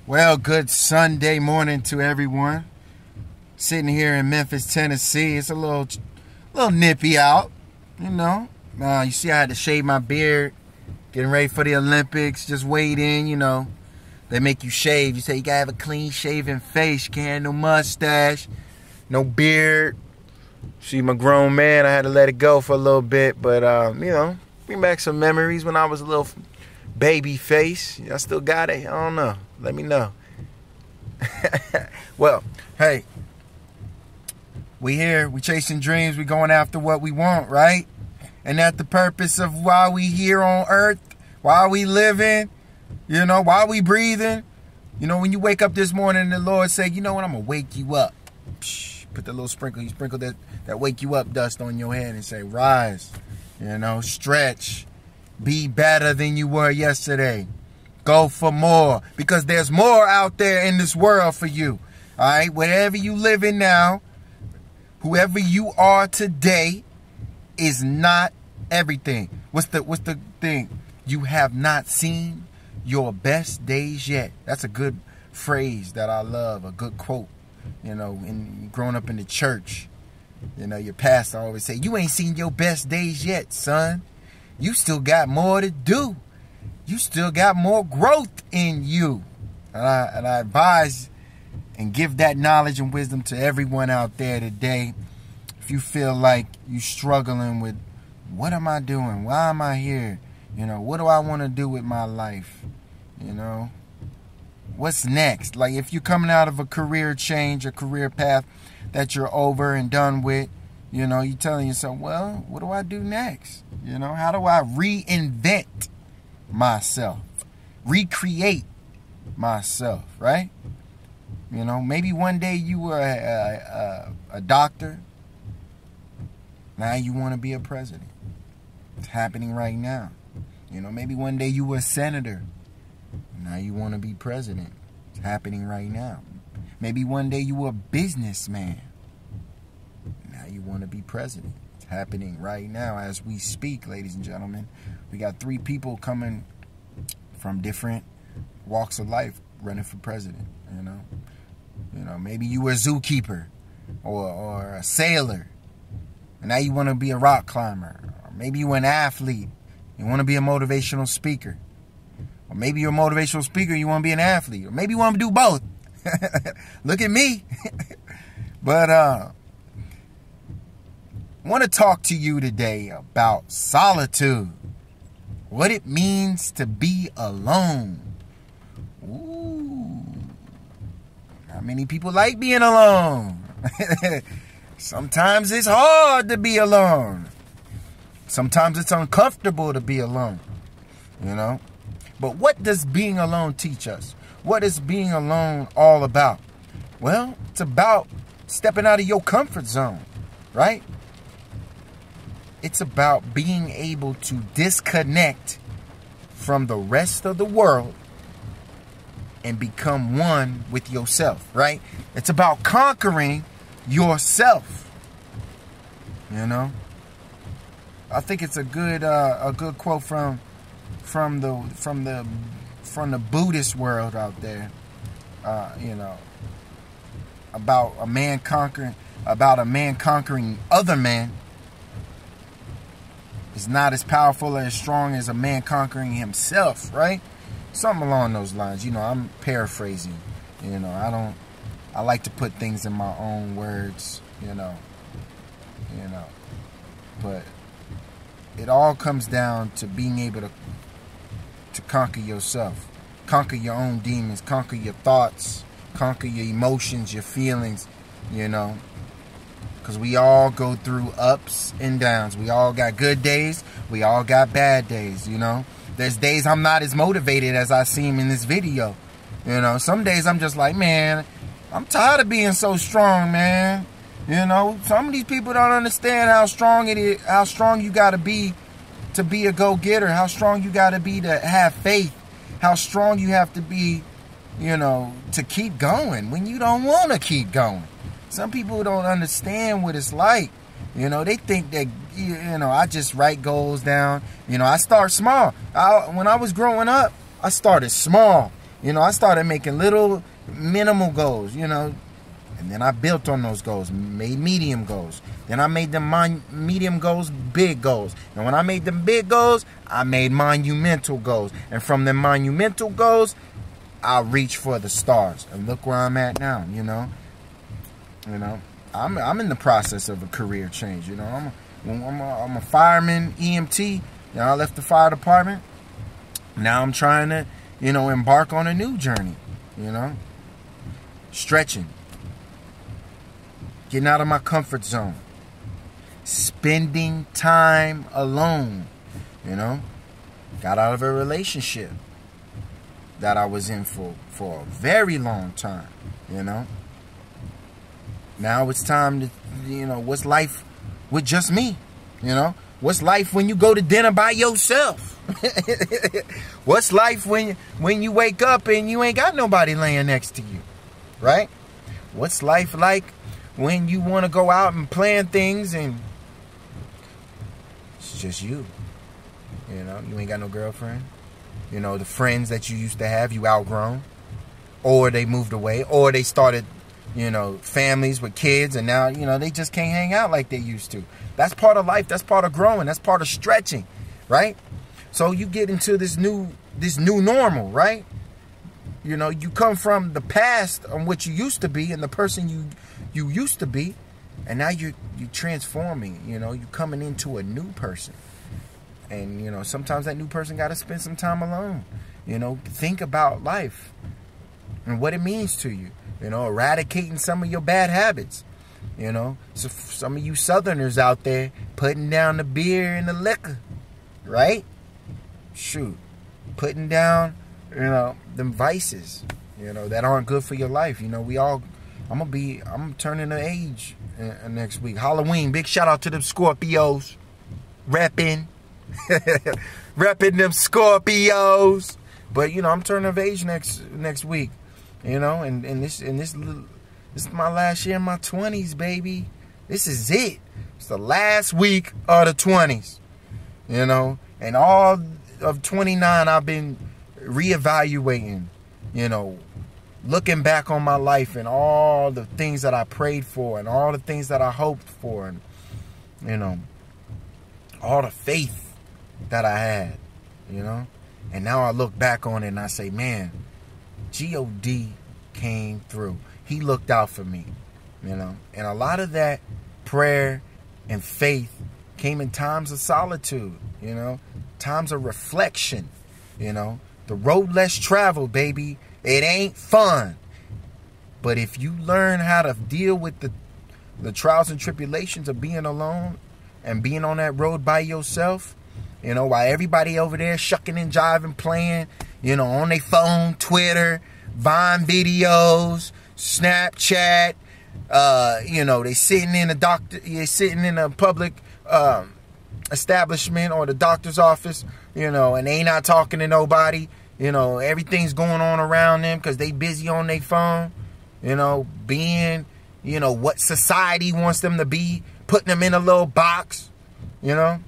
Well, good Sunday morning to everyone. Sitting here in Memphis, Tennessee. It's a little nippy out, you know. You see I had to shave my beard, getting ready for the Olympics, just weighed in, you know. They make you shave. You say you gotta have a clean shaven face. You can't have no mustache, no beard. See, my grown man, I had to let it go for a little bit, but, you know, bring back some memories when I was a little baby face. I still got it. I don't know. Let me know. Well, hey, we here. We chasing dreams. We going after what we want, right? And that's the purpose of why we here on earth, why we living, you know, why we breathing. You know, when you wake up this morning, the Lord say, you know what, I'm going to wake you up. Put the little sprinkle, you sprinkle that wake you up dust on your head and say, rise, you know, stretch, be better than you were yesterday. Go for more, because there's more out there in this world for you. All right, whatever you live in now, whoever you are today is not everything. What's the thing? You have not seen your best days yet. That's a good phrase that I love, a good quote. You know, in growing up in the church, you know, your pastor always say, you ain't seen your best days yet, son. You still got more to do. You still got more growth in you. And I advise and give that knowledge and wisdom to everyone out there today. If you feel like you're struggling with, what am I doing? Why am I here? You know, what do I want to do with my life? You know, what's next? Like if you're coming out of a career change, a career path that you're over and done with, you know, you're telling yourself, well, what do I do next? You know, how do I reinvent myself, recreate myself, right? You know, maybe one day you were a doctor. Now you want to be a president. It's happening right now. You know, maybe one day you were a senator. Now you want to be president. It's happening right now. Maybe one day you were a businessman. Now you want to be president. It's happening right now as we speak, ladies and gentlemen. We got 3 people coming from different walks of life running for president, you know. You know, maybe you were a zookeeper or a sailor. And now you want to be a rock climber. Or maybe you were an athlete. You want to be a motivational speaker. Or maybe you're a motivational speaker, you want to be an athlete. Or maybe you want to do both. Look at me. But I want to talk to you today about solitude. What it means to be alone. Ooh. Not many people like being alone. Sometimes it's hard to be alone. Sometimes it's uncomfortable to be alone. You know? But what does being alone teach us? What is being alone all about? Well, it's about stepping out of your comfort zone, right? It's about being able to disconnect from the rest of the world and become one with yourself, right? It's about conquering yourself. You know? I think it's a good quote from the Buddhist world out there. You know, about a man conquering other men is not as powerful or as strong as a man conquering himself, right? Something along those lines. You know, I'm paraphrasing. You know, I like to put things in my own words, you know. But it all comes down to being able to conquer yourself. Conquer your own demons, conquer your thoughts, conquer your emotions, your feelings, you know. Because we all go through ups and downs. We all got good days. We all got bad days, you know. There's days I'm not as motivated as I seem in this video. You know, some days I'm just like, man, I'm tired of being so strong, man. You know, some of these people don't understand how strong it is, how strong you got to be a go-getter, how strong you got to be to have faith, how strong you have to be, you know, to keep going when you don't want to keep going. Some people don't understand what it's like. You know, they think that, you know, I just write goals down. You know, I start small. When I was growing up, I started small. You know, I started making little minimal goals, you know, and then I built on those goals, made medium goals. Then I made them medium goals, big goals. And when I made them big goals, I made monumental goals. And from them monumental goals, I reached for the stars. And look where I'm at now, you know. You know, I'm in the process of a career change, you know. I'm a fireman, EMT. You know, I left the fire department. Now I'm trying to, you know, embark on a new journey, you know. Stretching. Getting out of my comfort zone. Spending time alone, you know. Got out of a relationship that I was in for a very long time, you know. Now it's time to, you know, what's life with just me, you know. What's life when you go to dinner by yourself? What's life when you wake up and you ain't got nobody laying next to you, right? What's life like when you want to go out and plan things and it's just you? You know, you ain't got no girlfriend. You know, the friends that you used to have, you outgrown. Or they moved away. Or they started, you know, families with kids. And now, you know, they just can't hang out like they used to. That's part of life. That's part of growing. That's part of stretching, right? So you get into this new normal, right? You know, you come from the past on what you used to be and the person you used to be. And now you're transforming, you know, you're coming into a new person. And, you know, sometimes that new person got to spend some time alone. You know, think about life and what it means to you. You know, eradicating some of your bad habits. You know, so some of you Southerners out there putting down the beer and the liquor, right? Shoot, putting down, you know, them vices, you know, that aren't good for your life. You know, I'm turning the age next week. Halloween, big shout out to them Scorpios. Repping them Scorpios. But, you know, I'm turning of age next week. You know, and this is my last year in my 20s, baby. This is it. It's the last week of the 20s. You know, and all of 29 I've been reevaluating, you know, looking back on my life and all the things that I prayed for and all the things that I hoped for and, you know, all the faith that I had, you know. And now I look back on it and I say, man, God came through. He looked out for me, you know. And a lot of that prayer and faith came in times of solitude, you know, times of reflection, you know. The road less traveled, baby, it ain't fun. But if you learn how to deal with the trials and tribulations of being alone and being on that road by yourself, you know, while everybody over there shucking and jiving, playing, you know, on their phone, Twitter, Vine videos, Snapchat, you know, they sitting in a public establishment or the doctor's office, you know, and they not talking to nobody. You know, everything's going on around them because they busy on their phone, you know, being, you know, what society wants them to be, putting them in a little box, you know.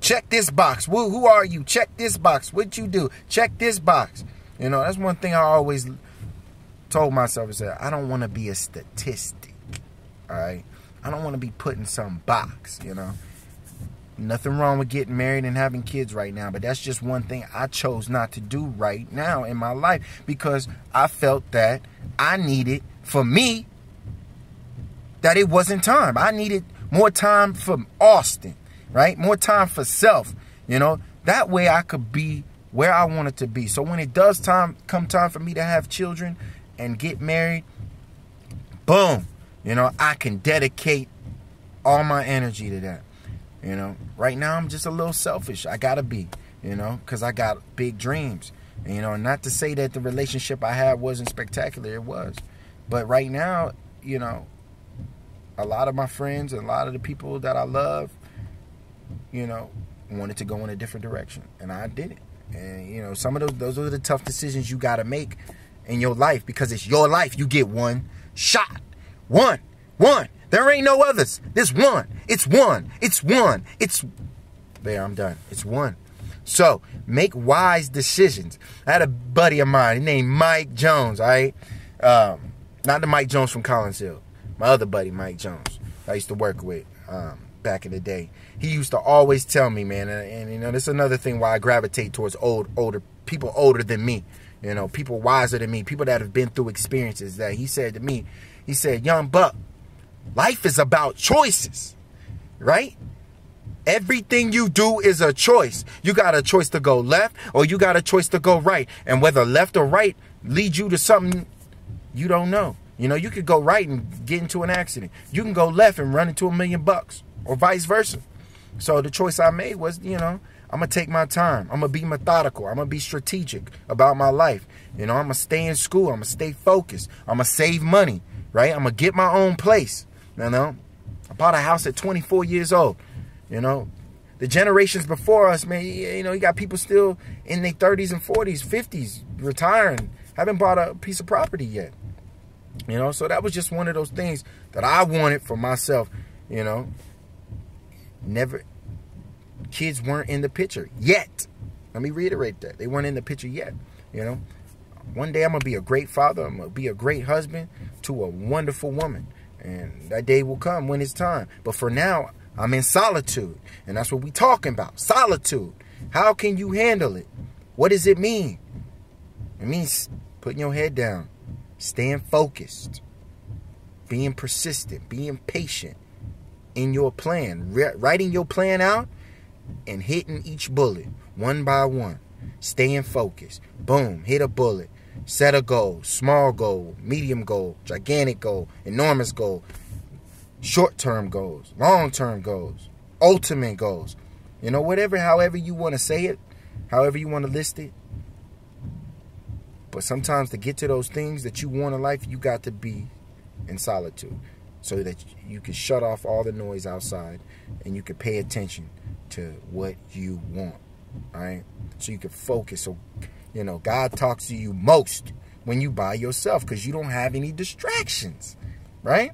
Check this box. Who are you? Check this box. What you do? Check this box. You know, that's one thing I always told myself is that I don't want to be a statistic, all right? I don't want to be put in some box, you know. Nothing wrong with getting married and having kids right now, but that's just one thing I chose not to do right now in my life because I felt that I needed, for me, that it wasn't time. I needed more time for Austin, right? More time for self, you know. That way I could be where I wanted to be. So when it does come time for me to have children and get married, boom, you know, I can dedicate all my energy to that. You know, right now I'm just a little selfish. I gotta be, you know, because I got big dreams. And, you know, not to say that the relationship I had wasn't spectacular. It was. But right now, you know, a lot of my friends and a lot of the people that I love, you know, wanted to go in a different direction. And I did it. And, you know, some of those are the tough decisions you got to make in your life because it's your life. You get one shot. One. There ain't no others. There's one. It's one. There, I'm done. It's one. So make wise decisions. I had a buddy of mine named Mike Jones, all right? Not the Mike Jones from Collinsville. My other buddy, Mike Jones, I used to work with back in the day. He used to always tell me, man, and you know, this is another thing why I gravitate towards older people older than me, you know, people wiser than me, people that have been through experiences. That he said to me, he said, young buck, life is about choices, right? Everything you do is a choice. You got a choice to go left or you got a choice to go right. And whether left or right leads you to something you don't know. You know, you could go right and get into an accident. You can go left and run into $1 million or vice versa. So the choice I made was, you know, I'm going to take my time. I'm going to be methodical. I'm going to be strategic about my life. You know, I'm going to stay in school. I'm going to stay focused. I'm going to save money, right? I'm going to get my own place. You know, I bought a house at 24 years old. You know, the generations before us, man, you know, you got people still in their 30s and 40s, 50s, retiring, haven't bought a piece of property yet. You know, so that was just one of those things that I wanted for myself, you know. Kids weren't in the picture yet. Let me reiterate that. They weren't in the picture yet, you know. One day I'm going to be a great father. I'm going to be a great husband to a wonderful woman. And that day will come when it's time. But for now, I'm in solitude. And that's what we're talking about. Solitude. How can you handle it? What does it mean? It means putting your head down, staying focused, being persistent, being patient in your plan, writing your plan out and hitting each bullet one by one, staying focused. Boom, hit a bullet, set a goal, small goal, medium goal, gigantic goal, enormous goal, short-term goals, long-term goals, ultimate goals. You know, whatever, however you want to say it, however you want to list it. But sometimes to get to those things that you want in life, you got to be in solitude so that you can shut off all the noise outside and you can pay attention to what you want, all right? So you can focus. So, you know, God talks to you most when you by yourself because you don't have any distractions, right?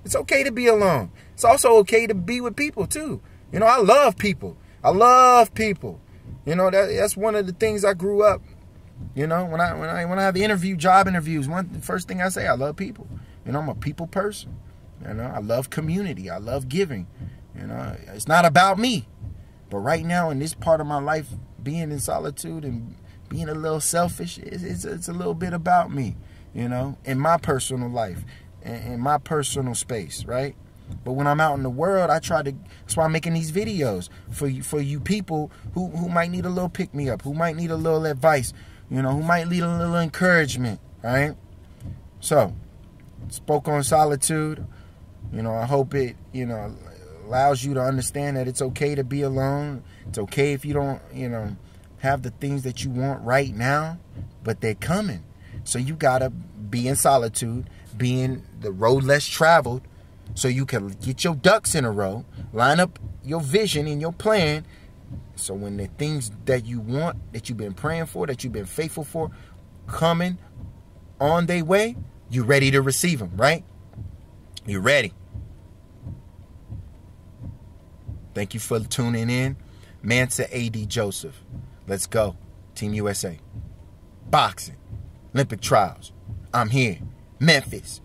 It's okay to be alone. It's also okay to be with people too. You know, I love people. I love people. You know, that's one of the things I grew up. You know, when I have job interviews, the first thing I say, I love people. You know, I'm a people person. You know, I love community. I love giving. You know, it's not about me. But right now in this part of my life, being in solitude and being a little selfish, it's a little bit about me, you know, in my personal life, in my personal space, right? But when I'm out in the world, that's why I'm making these videos for you people who might need a little pick-me-up, who might need a little advice, you know, who might need a little encouragement, right? So, spoke on solitude. You know, I hope it, you know, allows you to understand that it's okay to be alone. It's okay if you don't, you know, have the things that you want right now, but they're coming. So you got to be in solitude, be in the road less traveled, so you can get your ducks in a row, line up your vision and your plan. So when the things that you want, that you've been praying for, that you've been faithful for, coming on their way, you're ready to receive them, right? You're ready. Thank you for tuning in. Mansa A.D. Joseph. Let's go. Team USA. Boxing. Olympic trials. I'm here. Memphis.